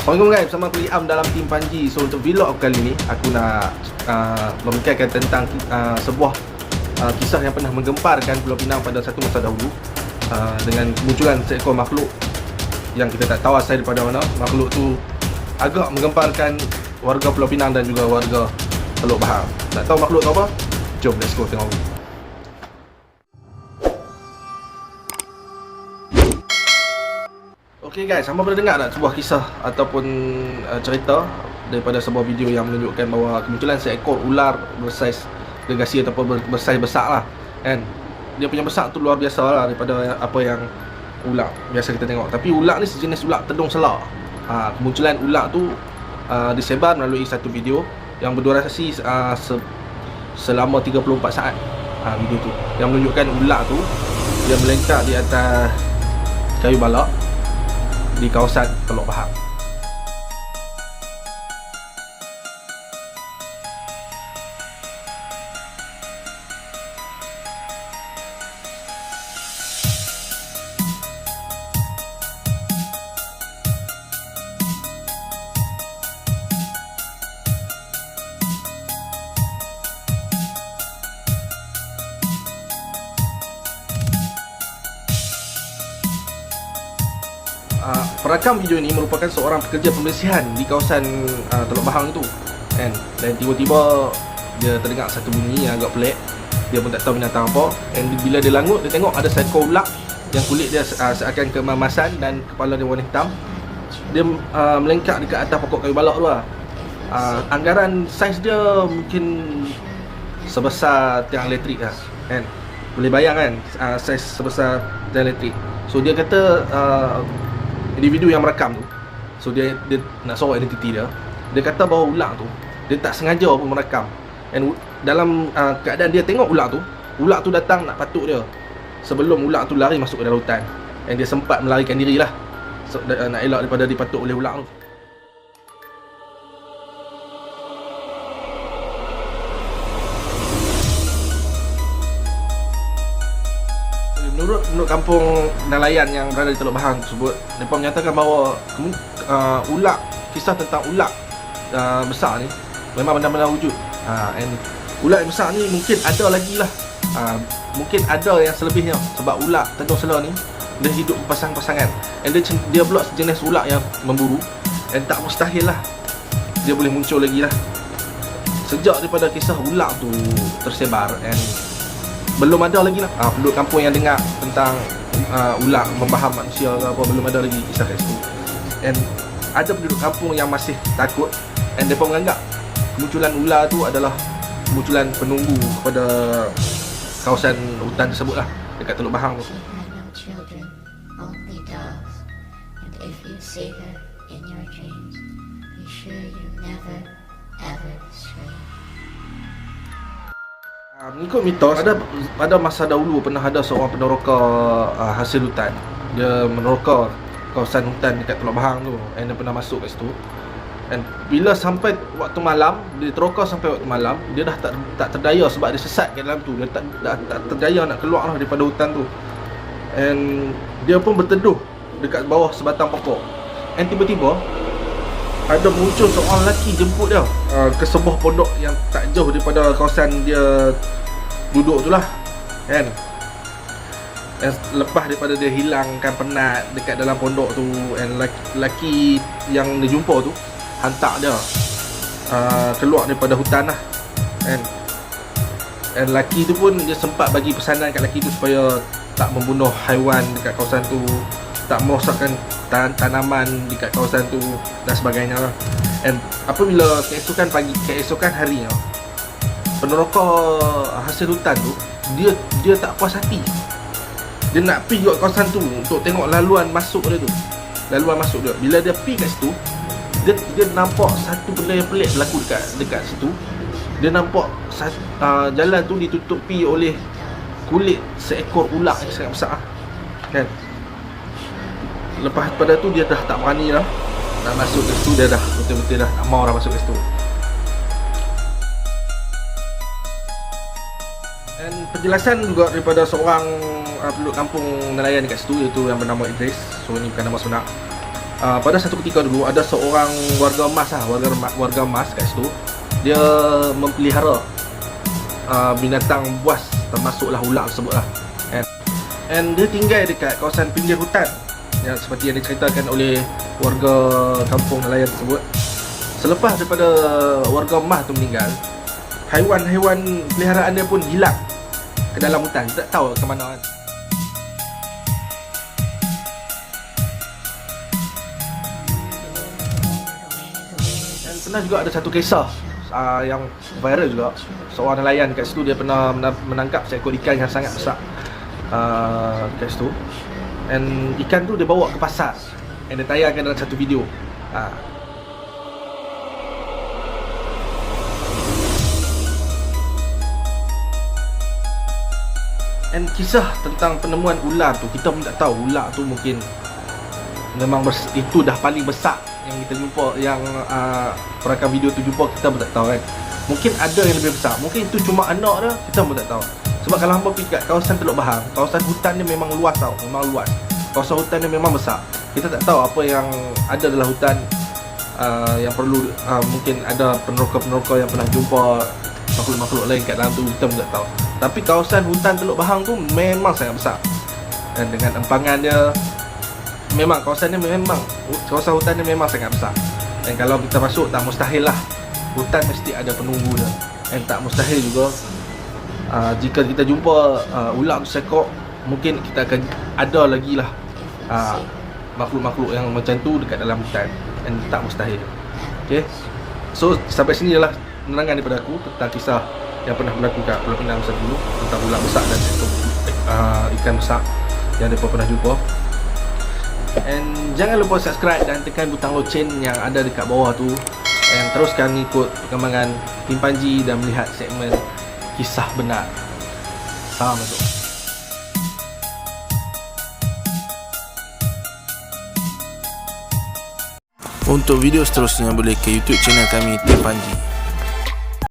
Assalamualaikum guys, bersama aku Liam dalam tim Panji. So untuk vlog aku kali ni, aku nak memikirkan tentang sebuah kisah yang pernah menggemparkan Pulau Pinang pada satu masa dahulu, dengan kemunculan seekor makhluk yang kita tak tahu asal daripada mana. Makhluk tu agak menggemparkan warga Pulau Pinang dan juga warga Teluk Bahar. Tak tahu makhluk tu apa? Jom let's go tengok. Okay guys, hamba pernah dengar tak sebuah kisah ataupun cerita daripada sebuah video yang menunjukkan bahawa kemunculan seekor ular bersaiz gergasi ataupun bersaiz besar lah, kan? Dia punya besar tu luar biasa lah daripada apa yang ular biasa kita tengok. Tapi ular ni sejenis ular tedung selar. Kemunculan ular tu disebar melalui satu video yang berdurasi selama 34 saat. Video tu yang menunjukkan ular tu dia melengkak di atas kayu balak di kawasan Teluk Bahar. Perakam video ini merupakan seorang pekerja pembersihan di kawasan Teluk Bahar itu, kan? Dan tiba-tiba dia terdengar satu bunyi yang agak pelik. Dia pun tak tahu binatang apa. Dan bila dia langut, dia tengok ada seekor ular yang kulit dia seakan keemasan dan kepala dia warna hitam. Dia melengkak dekat atas pokok kayu balak tu lah. Anggaran saiz dia mungkin sebesar tiang elektrik lah, kan? Boleh bayang kan saiz sebesar tiang elektrik. So dia kata individu yang merekam tu, so dia nak sorok identiti dia. Dia kata bahawa ular tu dia tak sengaja pun merekam. Dan dalam keadaan dia tengok ular tu datang nak patuk dia sebelum ular tu lari masuk ke dalam hutan. Dan dia sempat melarikan diri lah, nak elak daripada dipatuk oleh ular tu. Menurut kampung nelayan yang berada di Teluk Bahar tersebut, mereka menyatakan bahawa ular, kisah tentang ular besar ni memang benar-benar wujud. And ular yang besar ni mungkin ada lagi lah, mungkin ada yang selebihnya. Sebab ular tedung selar ni dia hidup berpasang-pasangan, and dia pula sejenis ular yang memburu, and tak mustahil lah dia boleh muncul lagi lah. Sejak daripada kisah ular tu tersebar, and belum ada lagi lah penduduk kampung yang dengar tentang ular membaham manusia ke apa. Belum ada lagi kisah kat situ. And ada penduduk kampung yang masih takut, and mereka menganggap kemunculan ular tu adalah kemunculan penunggu kepada kawasan hutan tersebut lah, dekat Teluk Bahar tu. Mengikut mitos, pada masa dahulu pernah ada seorang peneroka hasil hutan. Dia meneroka kawasan hutan dekat Teluk Bahar tu, and dia pernah masuk kat situ. And bila sampai waktu malam, dia teroka sampai waktu malam, dia dah tak terdaya sebab dia sesat kat dalam tu. Dia tak terdaya nak keluar lah daripada hutan tu. And dia pun berteduh dekat bawah sebatang pokok. And tiba-tiba ada muncul seorang lelaki jemput dia ke sebuah pondok yang tak jauh daripada kawasan dia duduk tu lah, kan? Dan lepas daripada dia hilangkan penat dekat dalam pondok tu, and lelaki yang dia jumpa tu hantar dia keluar daripada hutan lah, kan? And lelaki tu pun dia sempat bagi pesanan kat lelaki tu supaya tak membunuh haiwan dekat kawasan tu, tak merosakkan tanaman dekat kawasan tu dan sebagainya lah. And apabila keesokan harinya, peneroka hasil hutan tu dia tak puas hati. Dia nak pergi ke kawasan tu untuk tengok laluan masuk dia tu. Bila dia pergi kat situ, dia nampak satu benda yang pelik berlaku dekat situ. Dia nampak jalan tu ditutupi oleh kulit seekor ular yang sangat besar, kan? Lepas pada tu dia dah tak berani lah nak masuk ke situ. Dia dah betul-betul dah tak mau dah masuk ke situ. Dan penjelasan juga daripada seorang penduduk kampung nelayan dekat situ, iaitu yang bernama Idris. So ni bukan nama sebenar. pada satu ketika dulu ada seorang warga emas warga emas kat situ. Dia memelihara binatang buas, termasuklah ular tersebut lah. And dia tinggal dekat kawasan pinggir hutan yang seperti yang diceritakan oleh warga kampung nelayan tersebut. Selepas daripada warga emas tu meninggal, haiwan-haiwan peliharaan dia pun hilang ke dalam hutan. Tak tahu ke mana kan. Dan pernah juga ada satu kisah yang viral juga. Seorang nelayan kat situ, dia pernah menangkap seekor ikan yang sangat besar kat situ. And ikan tu dia bawa ke pasar, and dia tayangkan dalam satu video. And kisah tentang penemuan ular tu, kita pun tak tahu ular tu mungkin memang itu dah paling besar yang kita jumpa, yang perakam video tu jumpa. Kita pun tak tahu kan. Mungkin ada yang lebih besar, mungkin itu cuma anak dia, kita pun tak tahu. Sebab kalau hangpa pergi kat kawasan Teluk Bahang, kawasan hutan dia memang luas tau, memang luas. Kawasan hutan dia memang besar. Kita tak tahu apa yang ada dalam hutan, yang perlu mungkin ada peneroka-peneroka yang pernah jumpa makhluk-makhluk lain kat dalam tu, kita pun tak tahu. Tapi kawasan hutan Teluk Bahang tu memang sangat besar. Dan dengan empangan dia, memang kawasan hutan dia memang sangat besar. Dan kalau kita masuk, tak mustahil lah, hutan mesti ada penunggu dia. Dan tak mustahil juga jika kita jumpa ular sekok, mungkin kita akan ada lagi lah makhluk-makhluk yang macam tu dekat dalam hutan. Dan tak mustahil. Okay, so sampai sini adalah penerangan daripada aku tentang kisah yang pernah berlaku kat Pulau Pinang masa dulu, tentang ular besar dan ikan besar yang mereka pernah jumpa. And jangan lupa subscribe dan tekan butang loceng yang ada dekat bawah tu. And teruskan ikut perkembangan Tim Panji dan melihat segmen Kisah Benar. Salam masuk. Untuk video seterusnya boleh ke YouTube channel kami Tim Panji.